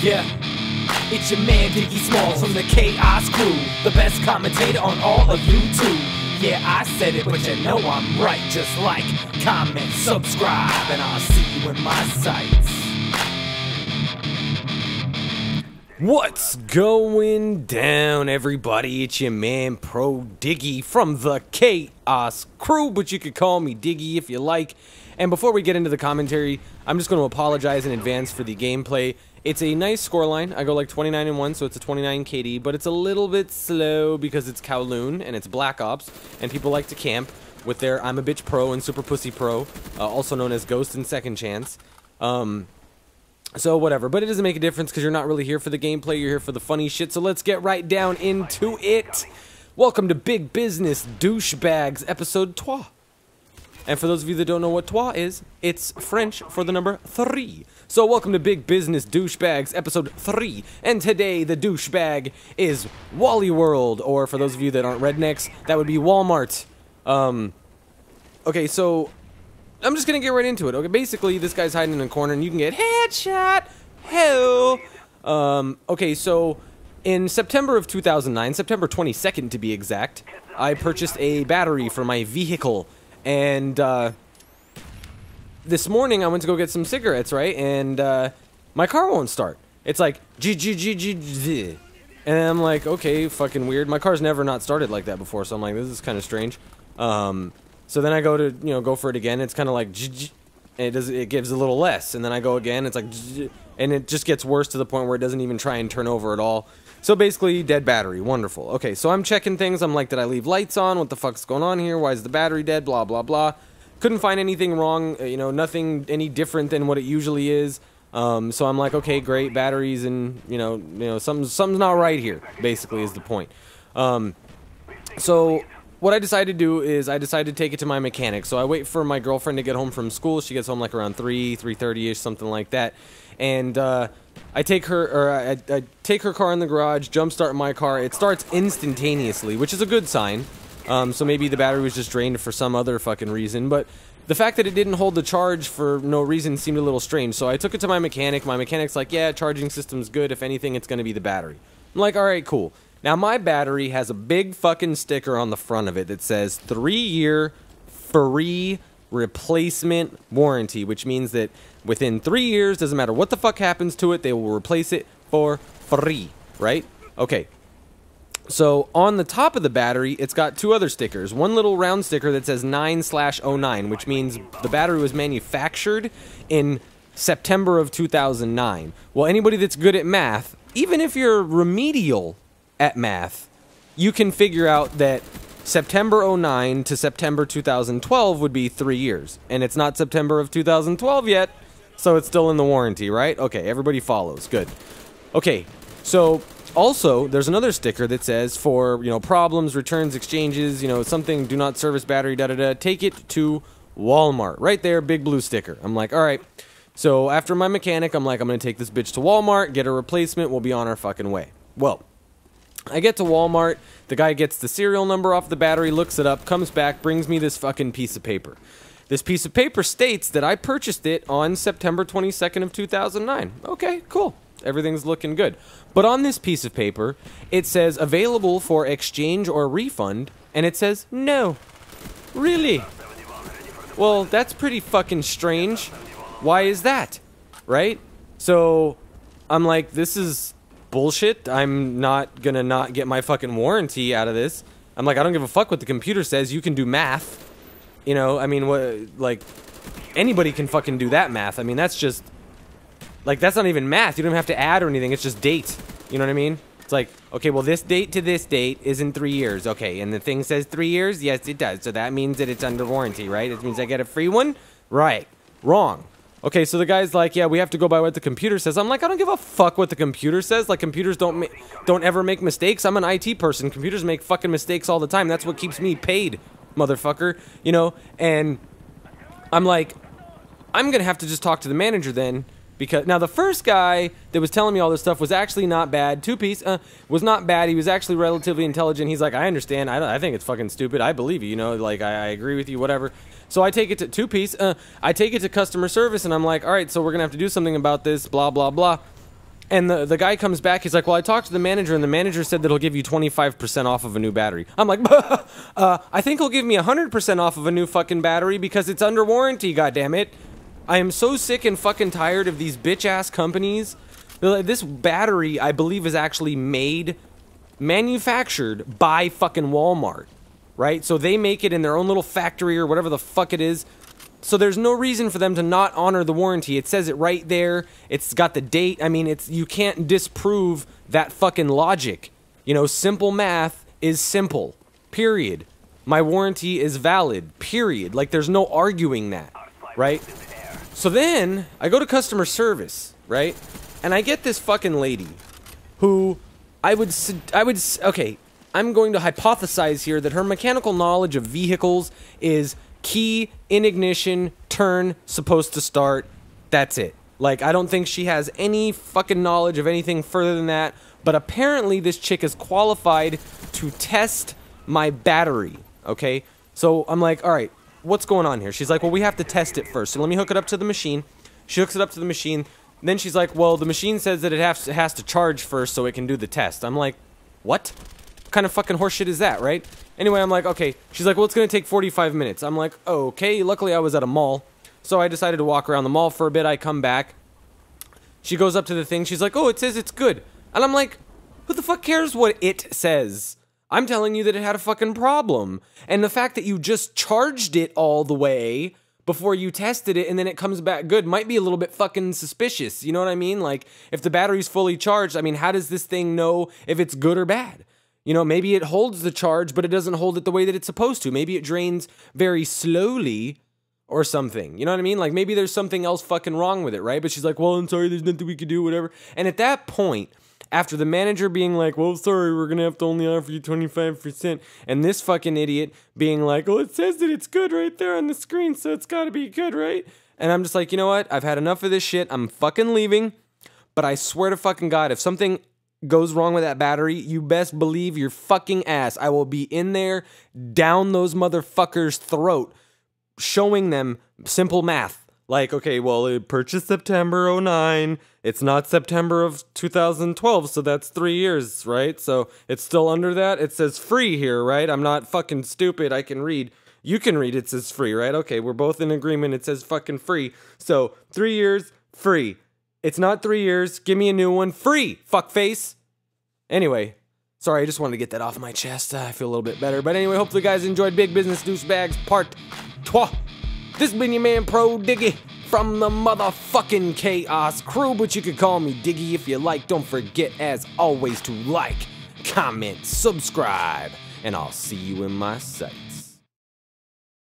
Yeah, it's your man Diggy Smalls from the Chaos Crew, the best commentator on all of YouTube. Yeah, I said it, but you know I'm right. Just like, comment, subscribe, and I'll see you in my sights. What's going down, everybody? It's your man Pro Diggy from the Chaos Crew, but you could call me Diggy if you like. And before we get into the commentary, I'm just going to apologize in advance for the gameplay. It's a nice scoreline. I go like 29-1, so it's a 29 KD, but it's a little bit slow because it's Kowloon and it's Black Ops, and people like to camp with their I'm a Bitch Pro and Super Pussy Pro, also known as Ghost and Second Chance. So whatever, but it doesn't make a difference because you're not really here for the gameplay, you're here for the funny shit, so let's get right down into it. Welcome to Big Business Douche Bags, episode 3. And for those of you that don't know what 3 is, it's French for the number 3. So welcome to Big Business Douchebags, episode 3. And today the douchebag is Wally World, or for those of you that aren't rednecks, that would be Wal-Mart. Okay, so I'm just gonna get right into it. Okay, basically this guy's hiding in a corner and you can get headshot. Hell. Okay, so in September of 2009, September 22nd to be exact, I purchased a battery for my vehicle. And this morning I went to go get some cigarettes, right? And my car won't start. It's like G. And I'm like, okay, fucking weird. My car's never not started like that before, so I'm like, this is kind of strange. So then I go to, go for it again. It's kind of like and it gives a little less. And then I go again. It's like and it just gets worse to the point where it doesn't even try and turn over at all. So basically, dead battery. Wonderful. Okay, so I'm checking things. I'm like, did I leave lights on? What the fuck's going on here? Why is the battery dead? Blah, blah, blah. Couldn't find anything wrong. Nothing any different than what it usually is. So I'm like, okay, great, batteries, and, something's not right here, basically, is the point. So what I decided to do is I decided to take it to my mechanic. So I wait for my girlfriend to get home from school. She gets home like around 3:30ish, something like that. And I take her car in the garage, jumpstart my car. It starts instantaneously, which is a good sign. So maybe the battery was just drained for some other fucking reason. But the fact that it didn't hold the charge for no reason seemed a little strange. So I took it to my mechanic. My mechanic's like, yeah, charging system's good. If anything, it's going to be the battery. I'm like, all right, cool. Now, my battery has a big fucking sticker on the front of it that says 3-year free replacement warranty, which means that within 3 years, doesn't matter what the fuck happens to it, they will replace it for free, right? Okay. So on the top of the battery, it's got two other stickers. One little round sticker that says 9/09, which means the battery was manufactured in September of 2009. Well, anybody that's good at math, even if you're remedial at math, you can figure out that September 09 to September 2012 would be 3 years. And it's not September of 2012 yet, so it's still in the warranty, right? Okay, everybody follows. Good. Okay, so also, there's another sticker that says for, problems, returns, exchanges, something, do not service battery, da-da-da, take it to Wal-Mart. Right there, big blue sticker. I'm like, all right. So after my mechanic, I'm like, I'm going to take this bitch to Wal-Mart, get a replacement, we'll be on our fucking way. Well, I get to Wal-Mart, the guy gets the serial number off the battery, looks it up, comes back, brings me this fucking piece of paper. This piece of paper states that I purchased it on September 22nd of 2009. Okay, cool. Everything's looking good. But on this piece of paper, it says available for exchange or refund, and it says no. Really? Well, that's pretty fucking strange. Why is that? Right? So, I'm like, this is bullshit. I'm not gonna not get my fucking warranty out of this. I'm like, I don't give a fuck what the computer says. You can do math. I mean, what, like, anybody can fucking do that math. I mean, that's just, like, that's not even math. You don't have to add or anything. It's just date. You know what I mean? It's like, okay, well, this date to this date is in 3 years. Okay, and the thing says 3 years? Yes, it does. So that means that it's under warranty, right? It means I get a free one? Right. Wrong. Okay, so the guy's like, yeah, we have to go by what the computer says. I'm like, I don't give a fuck what the computer says. Like, computers don't ever make mistakes. I'm an IT person. Computers make fucking mistakes all the time. That's what keeps me paid, motherfucker. And I'm like, I'm gonna have to just talk to the manager then. Because now the first guy that was telling me all this stuff was actually not bad. Two-piece was not bad. He was actually relatively intelligent. He's like, I understand. I think it's fucking stupid. I believe you. Like I agree with you. Whatever. So I take it to two-piece. I take it to customer service, and I'm like, all right, so we're gonna have to do something about this. Blah blah blah. And the guy comes back, he's like, well, I talked to the manager, and the manager said that he'll give you 25% off of a new battery. I'm like, I think he'll give me 100% off of a new fucking battery because it's under warranty, goddammit. I am so sick and fucking tired of these bitch-ass companies. This battery, I believe, is actually manufactured by fucking Walmart, right? So they make it in their own little factory or whatever the fuck it is. So there's no reason for them to not honor the warranty. It says it right there. It's got the date. I mean, you can't disprove that fucking logic. You know, simple math is simple. Period. My warranty is valid. Period. Like, there's no arguing that, right? So then I go to customer service, right? And I get this fucking lady who okay, I'm going to hypothesize here that her mechanical knowledge of vehicles is key, in ignition, turn, supposed to start. That's it. Like, I don't think she has any fucking knowledge of anything further than that. But apparently this chick is qualified to test my battery, okay? So I'm like, all right, what's going on here? She's like, well, we have to test it first. So let me hook it up to the machine. She hooks it up to the machine. Then she's like, well, the machine says that it has to charge first so it can do the test. I'm like, what? What kind of fucking horseshit is that, right? Anyway, I'm like, okay. She's like, well, it's going to take 45 minutes. I'm like, okay. Luckily, I was at a mall. So I decided to walk around the mall for a bit. I come back. She goes up to the thing. She's like, oh, it says it's good. And I'm like, who the fuck cares what it says? I'm telling you that it had a fucking problem. And the fact that you just charged it all the way before you tested it and then it comes back good might be a little bit fucking suspicious. You know what I mean? Like, if the battery's fully charged, I mean, how does this thing know if it's good or bad? You know, maybe it holds the charge, but it doesn't hold it the way that it's supposed to. Maybe it drains very slowly or something. You know what I mean? Like, maybe there's something else fucking wrong with it, right? But she's like, well, I'm sorry, there's nothing we can do, whatever. And at that point, after the manager being like, well, sorry, we're going to have to only offer you 25%, and this fucking idiot being like, oh, it says that it's good right there on the screen, so it's got to be good, right? And I'm just like, you know what? I've had enough of this shit. I'm fucking leaving. But I swear to fucking God, if something goes wrong with that battery, you best believe your fucking ass I will be in there down those motherfuckers' throat showing them simple math. Like, okay, well, it purchased September 09. It's not September of 2012, so that's 3 years, right? So it's still under that. It says free here, right? I'm not fucking stupid. I can read. You can read. It says free, right? Okay, we're both in agreement. It says fucking free. So 3 years, free. It's not 3 years. Give me a new one. Free, fuckface. Anyway, sorry, I just wanted to get that off my chest. I feel a little bit better. But anyway, hopefully you guys enjoyed Big Business Douche Bags Part 2. This has been your man, Pro Diggy, from the motherfucking Chaos Crew. But you could call me Diggy if you like. Don't forget, as always, to like, comment, subscribe. And I'll see you in my sights.